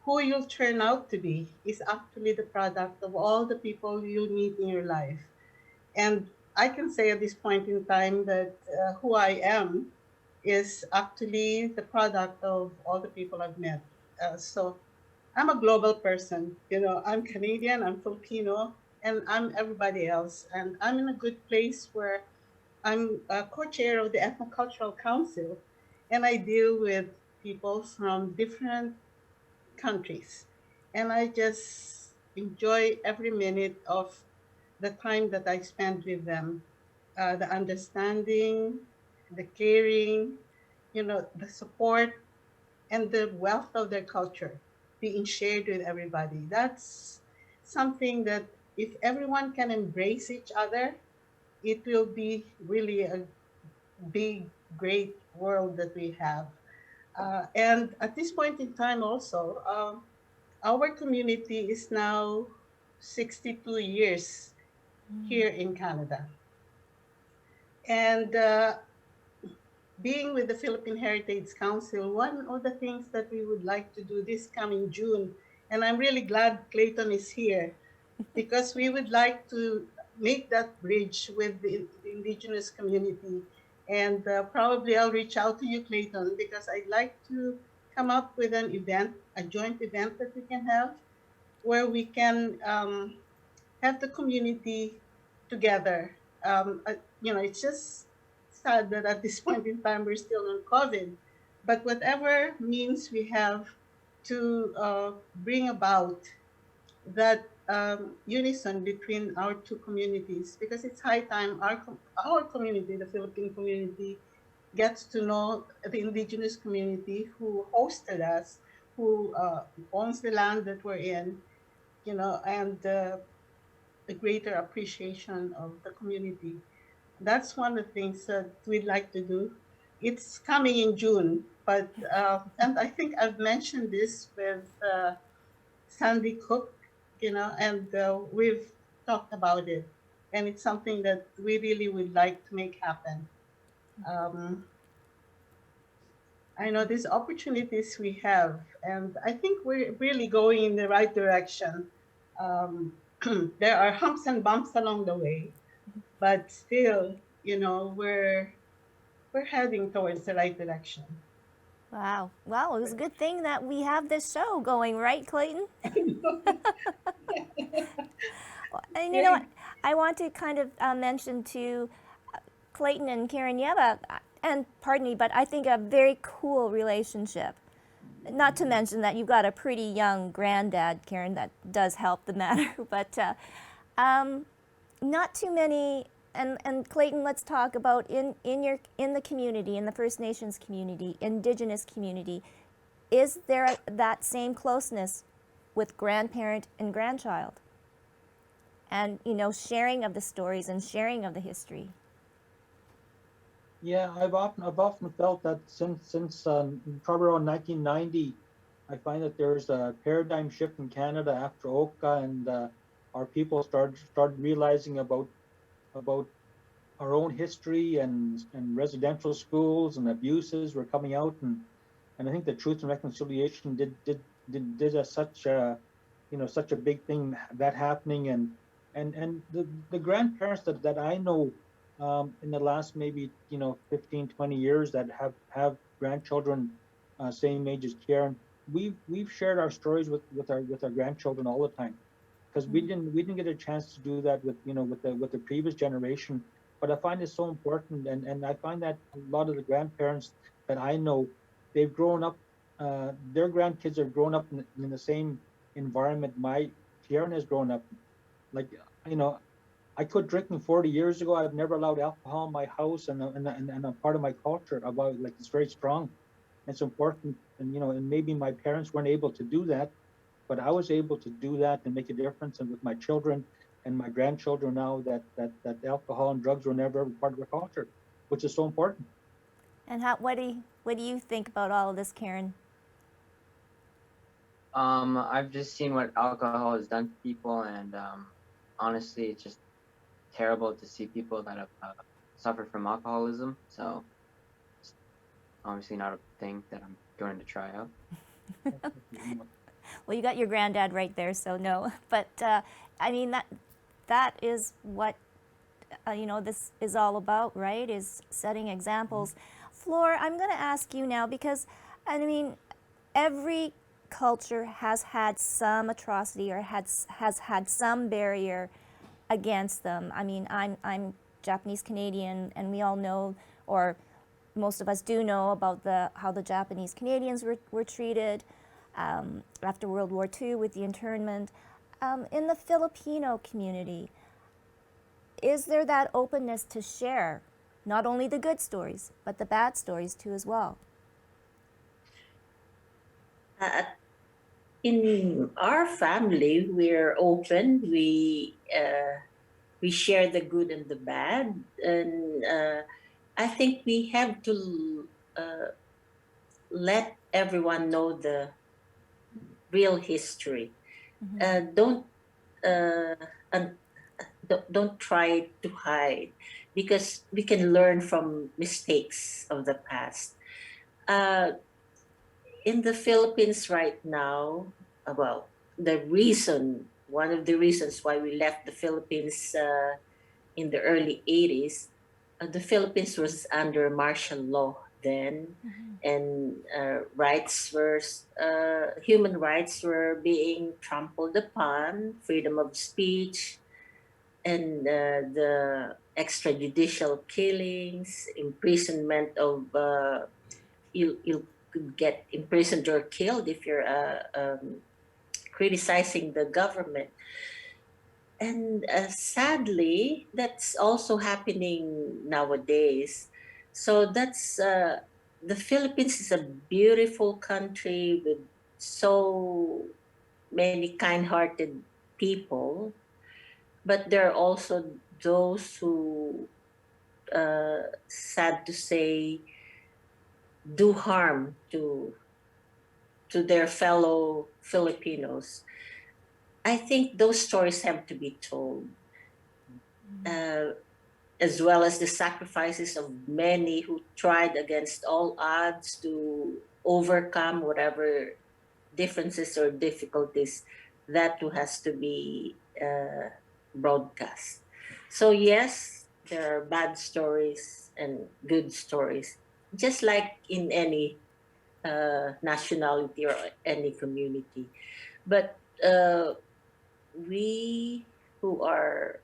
who you'll turn out to be is actually the product of all the people you'll meet in your life. And I can say at this point in time that who I am is actually the product of all the people I've met. So I'm a global person. I'm Canadian, I'm Filipino, and I'm everybody else. And I'm in a good place where I'm a co-chair of the Ethnocultural Council, and I deal with people from different countries. And I just enjoy every minute of the time that I spend with them, the understanding, the caring, the support, and the wealth of their culture being shared with everybody. That's something that if everyone can embrace each other, it will be really a big, great world that we have. And at this point in time, also, our community is now 62 years here in Canada. And being with the Philippine Heritage Council, one of the things that we would like to do this coming June, and I'm really glad Clayton is here, because we would like to make that bridge with the Indigenous community. And probably I'll reach out to you, Clayton, because I'd like to come up with an event, a joint event that we can have, where we can have the community together. It's just sad that at this point in time we're still on COVID, but whatever means we have to bring about that unison between our two communities, because it's high time our community, the Philippine community, gets to know the Indigenous community who hosted us, who owns the land that we're in, and a greater appreciation of the community. That's one of the things that we'd like to do. It's coming in June, but and I think I've mentioned this with Sandy Cook, and we've talked about it, and it's something that we really would like to make happen. Um, I know these opportunities we have, and I think we're really going in the right direction. Um, there are humps and bumps along the way, but still, we're heading towards the right direction. Wow. Well, it was a good thing that we have this show going, right, Clayton? And you know what? I want to kind of mention to Clayton and Karen, you have and pardon me, but I think a very cool relationship. Not to mention that you've got a pretty young granddad, Karen, that does help the matter. But not too many. And Clayton, let's talk about in the community, in the First Nations community, Indigenous community. Is there that same closeness with grandparent and grandchild? And sharing of the stories and sharing of the history. Yeah, I've often felt that since probably around 1990, I find that there's a paradigm shift in Canada after Oka, and our people started realizing about our own history, and residential schools and abuses were coming out, and I think the Truth and Reconciliation did such a big thing that happening, and the grandparents that I know in the last maybe 15, 20 years that have grandchildren same age as Karen, we've shared our stories with our grandchildren all the time, because we didn't get a chance to do that with the previous generation. But I find it so important, and I find that a lot of the grandparents that I know, they've grown up, their grandkids are grown up in the same environment my Karen has grown up. Like, I quit drinking 40 years ago. I've never allowed alcohol in my house, and a part of my culture about, like, it's very strong. It's important, and maybe my parents weren't able to do that, but I was able to do that and make a difference. And with my children and my grandchildren now, that alcohol and drugs were never part of our culture, which is so important. And what do you think about all of this, Karen? I've just seen what alcohol has done to people, and honestly, it's just terrible to see people that have suffered from alcoholism. So it's obviously not a thing that I'm going to try out. Well, you got your granddad right there, so no. But I mean, that is what this is all about, right? Is setting examples. Flor, I'm going to ask you now because, I mean, every culture has had some atrocity or has had some barrier against them. I mean, I'm Japanese Canadian, and we all know, or most of us do know about how the Japanese Canadians were treated after World War II with the internment. In the Filipino community, is there that openness to share not only the good stories, but the bad stories too as well? Uh, in our family, we're open. We share the good and the bad, and I think we have to let everyone know the real history. Don't uh, and don't try to hide, because we can learn from mistakes of the past. Uh, in the Philippines right now, well, one of the reasons why we left the Philippines in the early 80s, the Philippines was under martial law then, and human rights were being trampled upon, freedom of speech, and the extrajudicial killings, imprisonment of you could get imprisoned or killed if you're criticizing the government. And sadly, that's also happening nowadays. So the Philippines is a beautiful country with so many kind-hearted people, but there are also those who, sad to say, do harm to their fellow Filipinos. I think those stories have to be told, uh, as well as the sacrifices of many who tried against all odds to overcome whatever differences or difficulties that too has to be broadcast. So yes, there are bad stories and good stories, just like in any nationality or any community. But we who are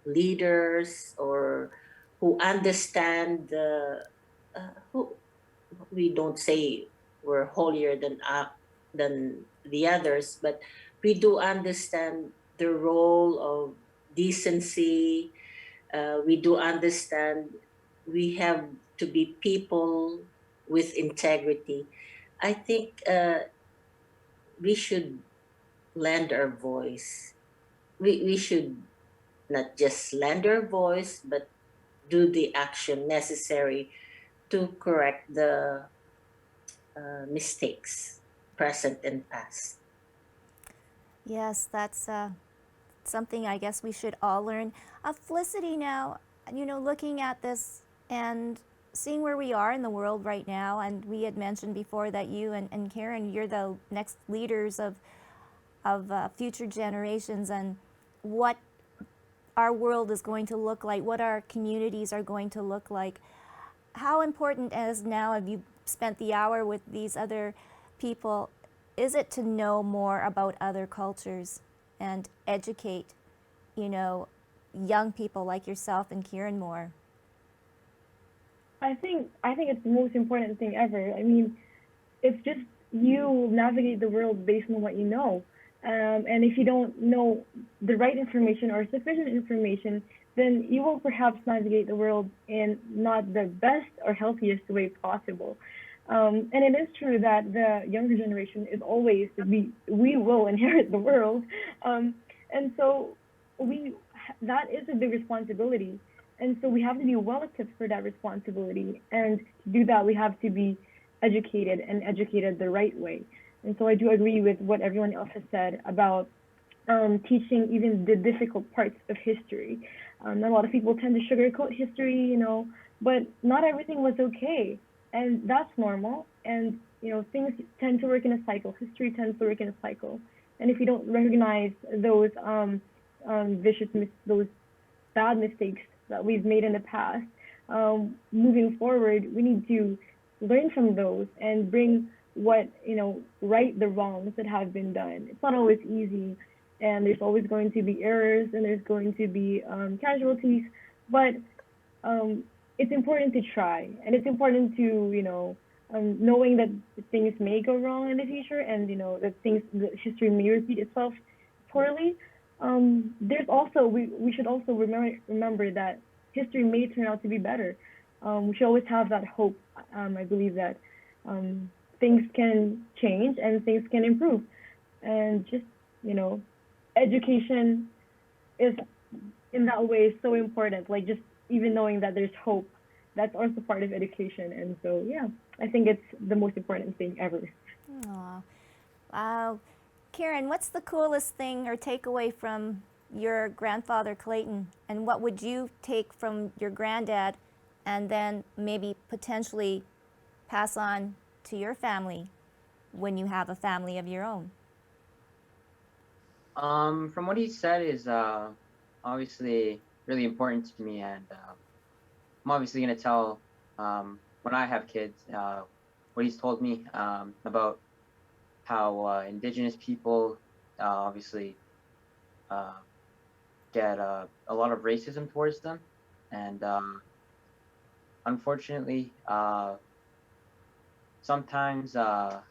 leaders, or who understand who we don't say we're holier than the others, but we do understand the role of decency. We do understand we have to be people with integrity. I think we should lend our voice. We should not just lend our voice, but do the action necessary to correct the mistakes, present and past. Yes, that's something I guess we should all learn. Felicity, now, looking at this and seeing where we are in the world right now, and we had mentioned before that you and Karen, you're the next leaders of future generations, and what our world is going to look like, what our communities are going to look like. How important, as now have you spent the hour with these other people, is it to know more about other cultures and educate, young people like yourself and Kieran more? I think it's the most important thing ever. I mean, it's just you navigate the world based on what you know. And if you don't know the right information or sufficient information, then you will perhaps navigate the world in not the best or healthiest way possible. And it is true that the younger generation is always we will inherit the world, and so we that is a big responsibility, and so we have to be well equipped for that responsibility. And to do that, we have to be educated and educated the right way. And so I do agree with what everyone else has said about teaching even the difficult parts of history. A lot of people tend to sugarcoat history, but not everything was okay, and that's normal. And things tend to work in a cycle. History tends to work in a cycle, and if you don't recognize those those bad mistakes that we've made in the past, moving forward, we need to learn from those and bring what, right the wrongs that have been done. It's not always easy, and there's always going to be errors, and there's going to be casualties, but it's important to try, and it's important to, knowing that things may go wrong in the future, and that history may repeat itself poorly. There's also we should also remember that history may turn out to be better. We should always have that hope. I believe that things can change and things can improve, and just education is in that way so important. Like, just even knowing that there's hope, that's also part of education. And so yeah, I think it's the most important thing ever. Aw. Wow. Karen, what's the coolest thing or takeaway from your grandfather Clayton, and what would you take from your granddad and then maybe potentially pass on to your family when you have a family of your own? From what he said is obviously really important to me, and I'm obviously gonna tell when I have kids what he's told me about how indigenous people obviously get a lot of racism towards them, and unfortunately sometimes oh,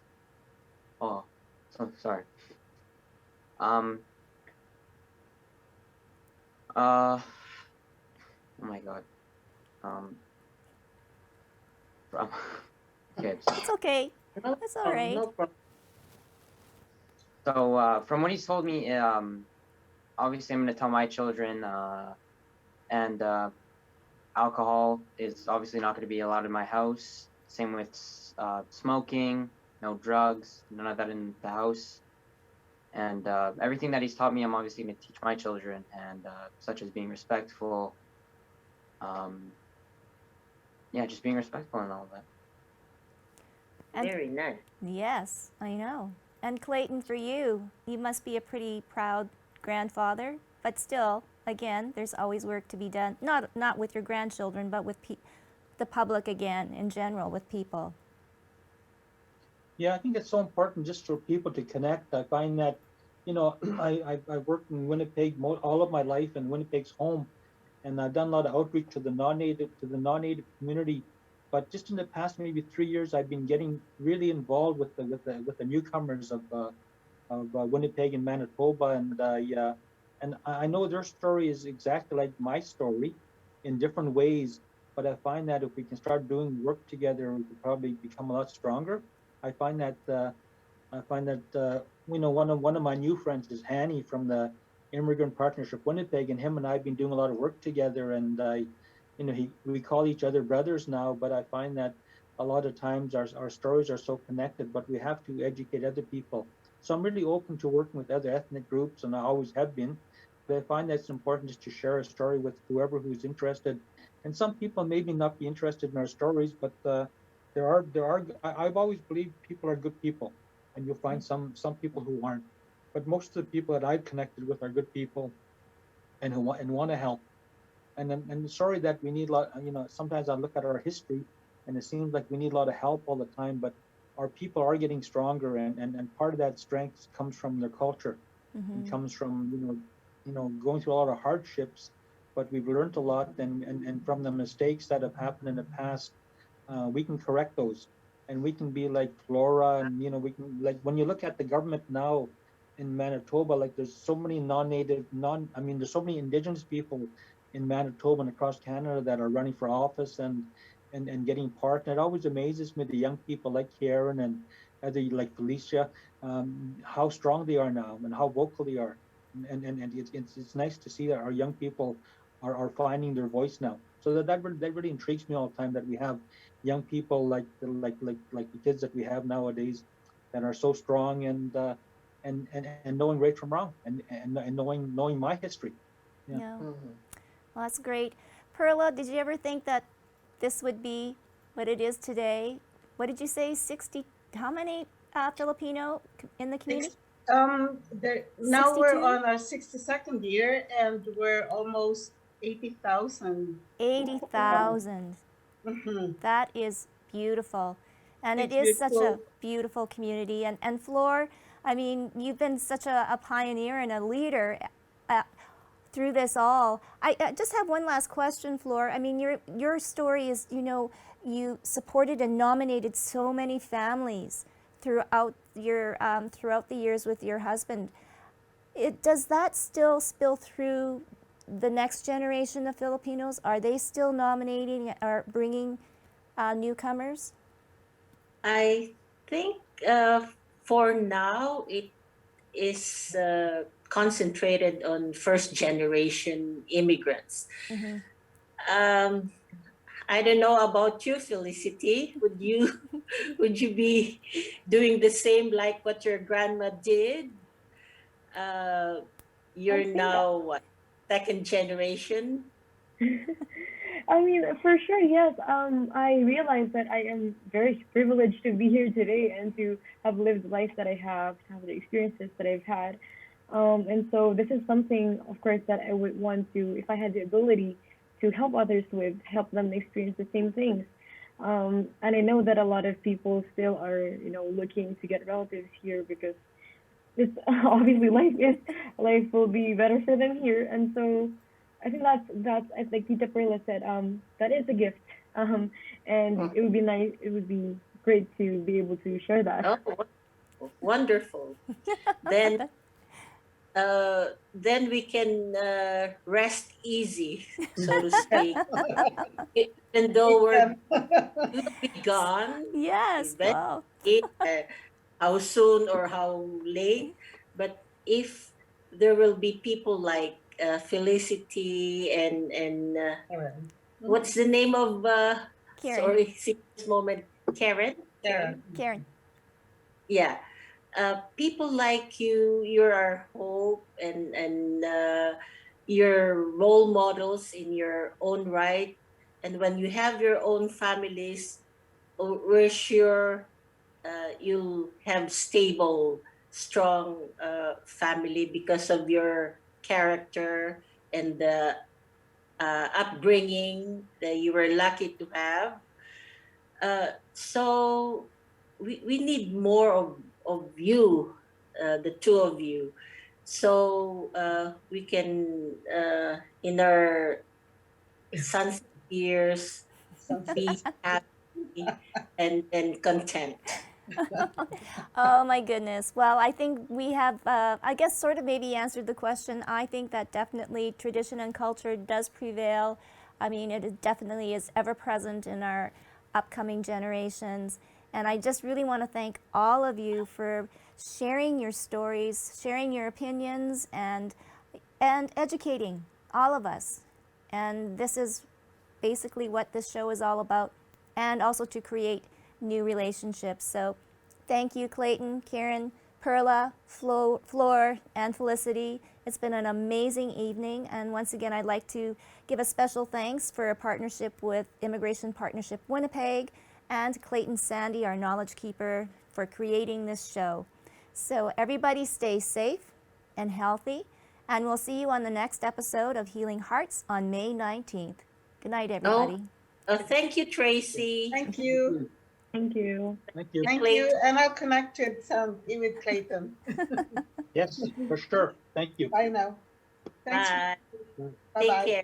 so sorry. Um, oh my God. From, okay. It's okay. No That's all problem, right. no problem. So from what he's told me, obviously I'm gonna tell my children, and alcohol is obviously not gonna be allowed in my house. Same with smoking, no drugs, none of that in the house. And everything that he's taught me, I'm obviously gonna teach my children, and such as being respectful, yeah, just being respectful and all of that. And Very nice. yes, I know. And Clayton, for you, you must be a pretty proud grandfather, but still, again, there's always work to be done. Not with your grandchildren, but with the public again, in general, with people. Yeah, I think it's so important just for people to connect. I find that, I worked in Winnipeg all of my life, and Winnipeg's home, and I've done a lot of outreach to the non-native community. But just in the past maybe 3 years, I've been getting really involved with the newcomers of Winnipeg and Manitoba, and I know their story is exactly like my story, in different ways. But I find that if we can start doing work together, we could probably become a lot stronger. I find that one of my new friends is Hanny from the Immigrant Partnership Winnipeg, and him and I've been doing a lot of work together, and we call each other brothers now. But I find that a lot of times our stories are so connected, but we have to educate other people. So I'm really open to working with other ethnic groups, and I always have been. But I find that it's important just to share a story with whoever who's interested. And some people maybe not be interested in our stories, but I've always believed people are good people, and you'll find some people who aren't. But most of the people that I've connected with are good people, and who want to help. And sorry that we need a lot. Sometimes I look at our history, and it seems like we need a lot of help all the time. But our people are getting stronger, and part of that strength comes from their culture. It comes from going through a lot of hardships, but we've learned a lot, and from the mistakes that have happened in the past, we can correct those, and we can be like Flora, and we can, like, when you look at the government now in Manitoba, like there's so many there's so many Indigenous people in Manitoba and across Canada that are running for office and getting part. And it always amazes me, the young people like Karen and other like Felicia, how strong they are now and how vocal they are. And it's nice to see that our young people are finding their voice now. So that really intrigues me all the time, that we have young people like the kids that we have nowadays that are so strong, and knowing right from wrong, and knowing my history. Yeah. Yeah. Mhm. Well, that's great. Perla, did you ever think that this would be what it is today? What did you say? 60? How many Filipino in the community? Now we're 62? on our 62nd year, and we're almost 80,000. 80,000. Mm-hmm. That is beautiful. And it It's is such a beautiful. beautiful community. And Flor, I mean, you've been such a pioneer and a leader uh, through this all. I just have one last question, Flor. I mean, your story is, you know, you supported and nominated so many families throughout the years with your husband. Does that still spill through the next generation of Filipinos? Are they still nominating or bringing newcomers? I think for now it is concentrated on first generation immigrants. Mm-hmm. Um, I don't know about you, Felicity. Would you be doing the same like what your grandma did? Uh, I you're think now what, second generation? I mean, for sure, yes. I realize that I am very privileged to be here today and to have lived the life that I have, to have the experiences that I've had. And so this is something, of course, that I would want to, if I had the ability to help others with, help them experience the same things. And I know that a lot of people still are, looking to get relatives here because it's obviously life will be better for them here, and so I think that's like Tita Perla said, that is a gift, and it would be nice, it would be great to be able to share that. Oh, wonderful. Then then we can rest easy, so to speak. Even We though can. we'll be gone Yes, wow. eventually, how soon or how late, but if there will be people like Felicity and Karen. what's the name of Karen, sorry, see this moment, Karen? Karen. Karen. Yeah. People like you, you're our hope, and you're role models in your own right. And when you have your own families, we're sure you'll have stable, strong family because of your character and the upbringing that you were lucky to have. So we need more of you, the two of you, so we can, in our sunset years, be happy and content. Oh my goodness. Well, I think we have, I guess, sort of maybe answered the question. I think that definitely tradition and culture does prevail. I mean, definitely is ever present in our upcoming generations. And I just really want to thank all of you for sharing your stories, sharing your opinions, and educating all of us. And this is basically what this show is all about, and also to create new relationships. So thank you, Clayton, Karen, Perla, Flor, and Felicity. It's been an amazing evening. And once again, I'd like to give a special thanks for a partnership with Immigration Partnership Winnipeg and Clayton Sandy, our knowledge keeper, for creating this show. So everybody stay safe and healthy. And we'll see you on the next episode of Healing Hearts on May 19th. Good night, everybody. Thank you, Tracy. Thank you. Thank you. Thank you. Thank you. And I'll connect with with Clayton. Yes, for sure. Thank you. Bye now. Thanks. Bye. Bye Take bye. care.